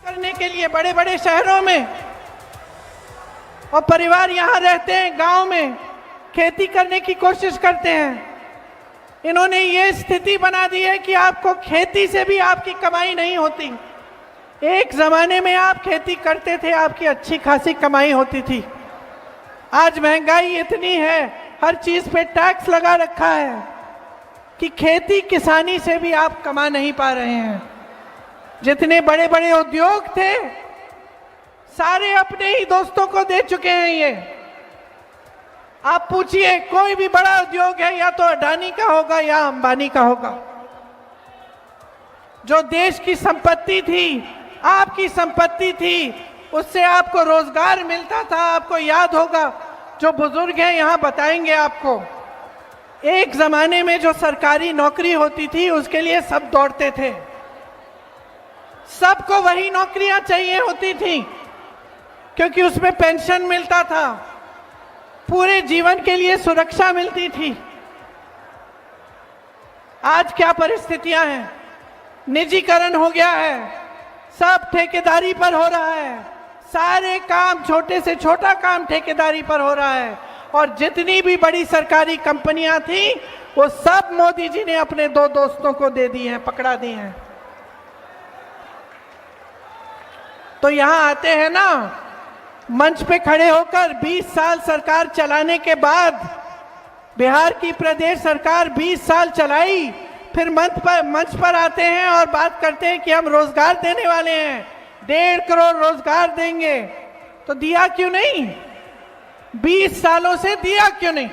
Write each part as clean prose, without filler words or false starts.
करने के लिए बड़े बड़े शहरों में, और परिवार यहाँ रहते हैं गांव में, खेती करने की कोशिश करते हैं। इन्होंने ये स्थिति बना दी है कि आपको खेती से भी आपकी कमाई नहीं होती। एक जमाने में आप खेती करते थे, आपकी अच्छी खासी कमाई होती थी। आज महंगाई इतनी है, हर चीज पे टैक्स लगा रखा है कि खेती किसानी से भी आप कमा नहीं पा रहे हैं। जितने बड़े बड़े उद्योग थे सारे अपने ही दोस्तों को दे चुके हैं। ये आप पूछिए, कोई भी बड़ा उद्योग है या तो अडानी का होगा या अंबानी का होगा। जो देश की संपत्ति थी, आपकी संपत्ति थी, उससे आपको रोजगार मिलता था। आपको याद होगा, जो बुजुर्ग हैं यहां बताएंगे आपको, एक जमाने में जो सरकारी नौकरी होती थी उसके लिए सब दौड़ते थे। सबको वही नौकरियां चाहिए होती थी क्योंकि उसमें पेंशन मिलता था, पूरे जीवन के लिए सुरक्षा मिलती थी। आज क्या परिस्थितियां हैं? निजीकरण हो गया है, सब ठेकेदारी पर हो रहा है, सारे काम, छोटे से छोटा काम ठेकेदारी पर हो रहा है। और जितनी भी बड़ी सरकारी कंपनियां थी वो सब मोदी जी ने अपने दो दोस्तों को दे दी हैं, पकड़ा दी हैं। तो यहां आते हैं ना, मंच पे खड़े होकर 20 साल सरकार चलाने के बाद, बिहार की प्रदेश सरकार 20 साल चलाई, फिर मंच पर आते हैं और बात करते हैं कि हम रोजगार देने वाले हैं, 1.5 करोड़ रोजगार देंगे। तो दिया क्यों नहीं? 20 सालों से दिया क्यों नहीं?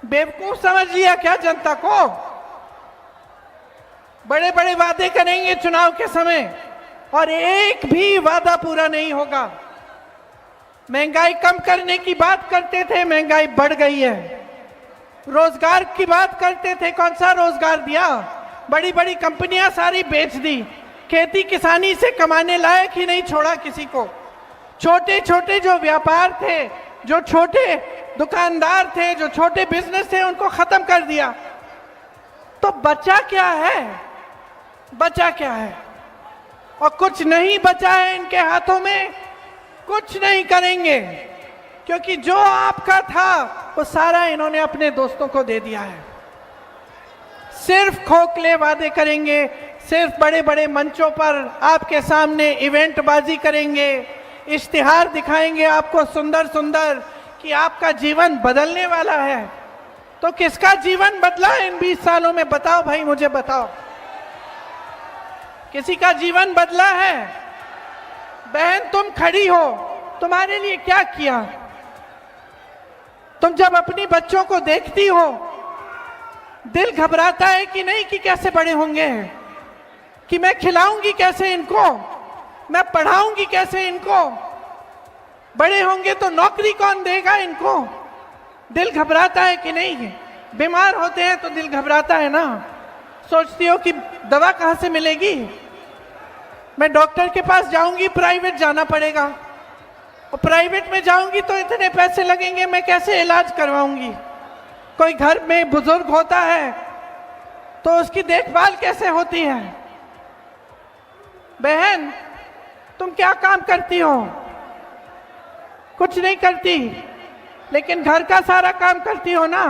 बेवकूफ समझ लिया क्या जनता को? बड़े बड़े वादे करेंगे चुनाव के समय और एक भी वादा पूरा नहीं होगा। महंगाई कम करने की बात करते थे, महंगाई बढ़ गई है। रोजगार की बात करते थे, कौन सा रोजगार दिया? बड़ी बड़ी कंपनियां सारी बेच दी, खेती किसानी से कमाने लायक ही नहीं छोड़ा किसी को। छोटे छोटे जो व्यापार थे, जो छोटे दुकानदार थे, जो छोटे बिजनेस थे, उनको खत्म कर दिया। तो बचा क्या है? बचा क्या है? और कुछ नहीं बचा है इनके हाथों में, कुछ नहीं करेंगे, क्योंकि जो आपका था वो सारा इन्होंने अपने दोस्तों को दे दिया है। सिर्फ खोखले वादे करेंगे, सिर्फ बड़े बड़े मंचों पर आपके सामने इवेंट बाजी करेंगे, इश्तिहार दिखाएंगे आपको सुंदर सुंदर कि आपका जीवन बदलने वाला है। तो किसका जीवन बदला इन 20 सालों में? बताओ भाई, मुझे बताओ, किसी का जीवन बदला है? बहन तुम खड़ी हो, तुम्हारे लिए क्या किया? तुम जब अपनी बच्चों को देखती हो दिल घबराता है कि नहीं कि कैसे बड़े होंगे, कि मैं खिलाऊंगी कैसे इनको, मैं पढ़ाऊंगी कैसे इनको, बड़े होंगे तो नौकरी कौन देगा इनको? दिल घबराता है कि नहीं? बीमार होते हैं तो दिल घबराता है ना, सोचती हो कि दवा कहां से मिलेगी, मैं डॉक्टर के पास जाऊंगी, प्राइवेट जाना पड़ेगा, और प्राइवेट में जाऊंगी तो इतने पैसे लगेंगे, मैं कैसे इलाज करवाऊंगी? कोई घर में बुजुर्ग होता है तो उसकी देखभाल कैसे होती है? बहन तुम क्या काम करती हो? कुछ नहीं करती, लेकिन घर का सारा काम करती हो ना।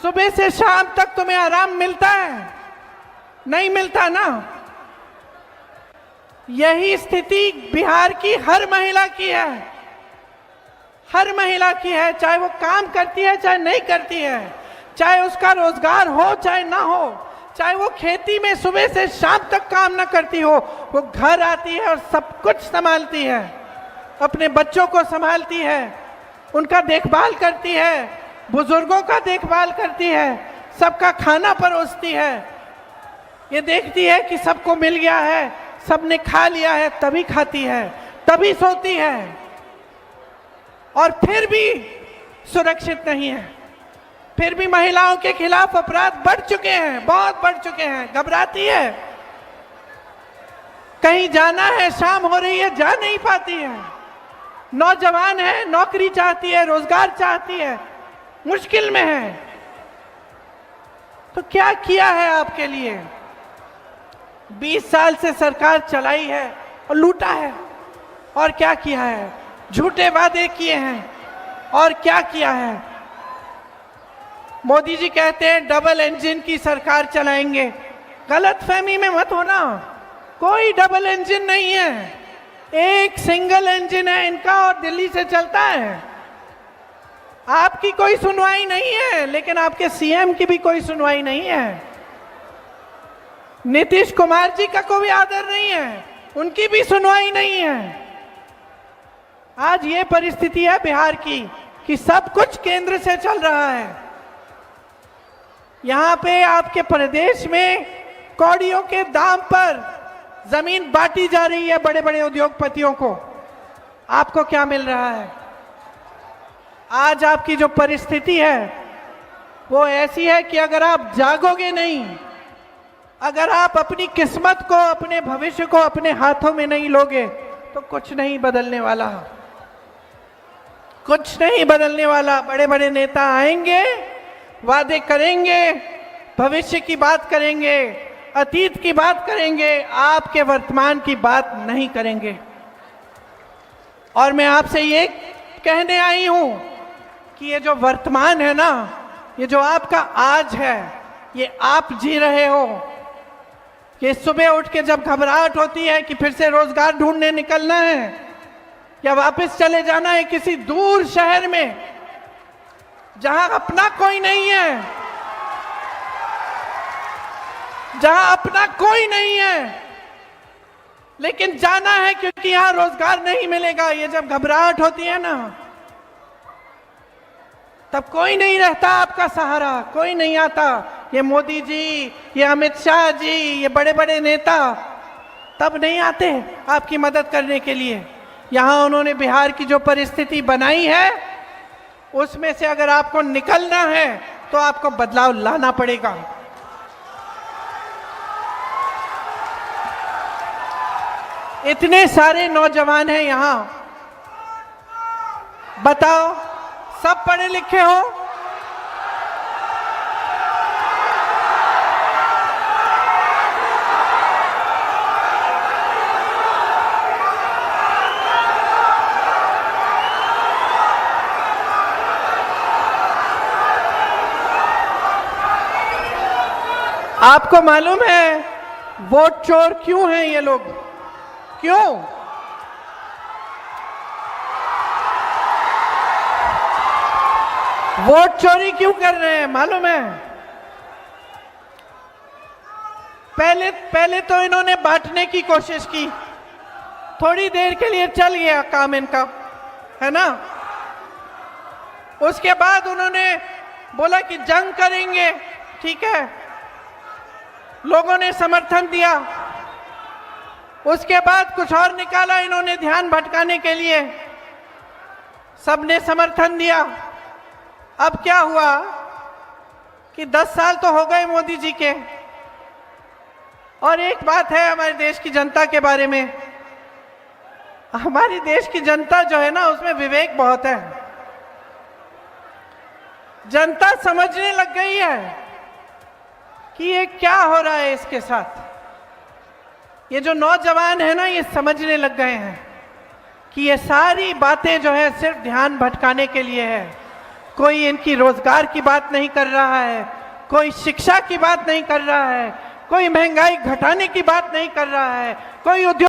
सुबह से शाम तक तुम्हें आराम मिलता है? नहीं मिलता ना। यही स्थिति बिहार की हर महिला की है, हर महिला की है, चाहे वो काम करती है चाहे नहीं करती है, चाहे उसका रोजगार हो चाहे ना हो, चाहे वो खेती में सुबह से शाम तक काम ना करती हो, वो घर आती है और सब कुछ संभालती है, अपने बच्चों को संभालती है, उनका देखभाल करती है, बुजुर्गों का देखभाल करती है, सबका खाना परोसती है, ये देखती है कि सबको मिल गया है, सबने खा लिया है, तभी खाती है, तभी सोती है, और फिर भी सुरक्षित नहीं है। फिर भी महिलाओं के खिलाफ अपराध बढ़ चुके हैं, बहुत बढ़ चुके हैं, घबराती है, कहीं जाना है, शाम हो रही है, जा नहीं पाती है, नौजवान है, नौकरी चाहती है, रोजगार चाहती है, मुश्किल में है। तो क्या किया है आपके लिए? 20 साल से सरकार चलाई है और लूटा है। और क्या किया है? झूठे वादे किए हैं और क्या किया है? मोदी जी कहते हैं डबल इंजन की सरकार चलाएंगे। गलतफहमी में मत होना, कोई डबल इंजन नहीं है, एक सिंगल इंजन है इनका और दिल्ली से चलता है। आपकी कोई सुनवाई नहीं है, लेकिन आपके सीएम की भी कोई सुनवाई नहीं है। नीतीश कुमार जी का कोई आदर नहीं है, उनकी भी सुनवाई नहीं है। आज ये परिस्थिति है बिहार की कि सब कुछ केंद्र से चल रहा है। यहां पे आपके प्रदेश में कौड़ियों के दाम पर जमीन बांटी जा रही है बड़े बड़े उद्योगपतियों को। आपको क्या मिल रहा है? आज आपकी जो परिस्थिति है वो ऐसी है कि अगर आप जागोगे नहीं, अगर आप अपनी किस्मत को, अपने भविष्य को अपने हाथों में नहीं लोगे तो कुछ नहीं बदलने वाला, कुछ नहीं बदलने वाला। बड़े बड़े नेता आएंगे, वादे करेंगे, भविष्य की बात करेंगे, अतीत की बात करेंगे, आपके वर्तमान की बात नहीं करेंगे। और मैं आपसे ये कहने आई हूं कि ये जो वर्तमान है ना, ये जो आपका आज है, ये आप जी रहे हो। ये सुबह उठ के जब घबराहट होती है कि फिर से रोजगार ढूंढने निकलना है या वापस चले जाना है किसी दूर शहर में जहां अपना कोई नहीं है, जहां अपना कोई नहीं है, लेकिन जाना है क्योंकि यहां रोजगार नहीं मिलेगा। ये जब घबराहट होती है ना, तब कोई नहीं रहता आपका सहारा, कोई नहीं आता। ये मोदी जी, ये अमित शाह जी, ये बड़े बड़े नेता तब नहीं आते आपकी मदद करने के लिए। यहां उन्होंने बिहार की जो परिस्थिति बनाई है उसमें से अगर आपको निकलना है तो आपको बदलाव लाना पड़ेगा। इतने सारे नौजवान हैं यहां, बताओ सब पढ़े लिखे हो? आपको मालूम है वोट चोर क्यों हैं ये लोग? क्यों? वोट चोरी क्यों कर रहे हैं मालूम है? पहले तो इन्होंने बांटने की कोशिश की, थोड़ी देर के लिए चल गया काम इनका, है ना। उसके बाद उन्होंने बोला कि जंग करेंगे, ठीक है, लोगों ने समर्थन दिया। उसके बाद कुछ और निकाला इन्होंने ध्यान भटकाने के लिए, सबने समर्थन दिया। अब क्या हुआ कि 10 साल तो हो गए मोदी जी के। और एक बात है हमारे देश की जनता के बारे में, हमारी देश की जनता जो है ना, उसमें विवेक बहुत है। जनता समझने लग गई है कि ये क्या हो रहा है इसके साथ। ये जो नौजवान है ना, ये समझने लग गए हैं कि ये सारी बातें जो है सिर्फ ध्यान भटकाने के लिए है। कोई इनकी रोजगार की बात नहीं कर रहा है, कोई शिक्षा की बात नहीं कर रहा है, कोई महंगाई घटाने की बात नहीं कर रहा है, कोई उद्योग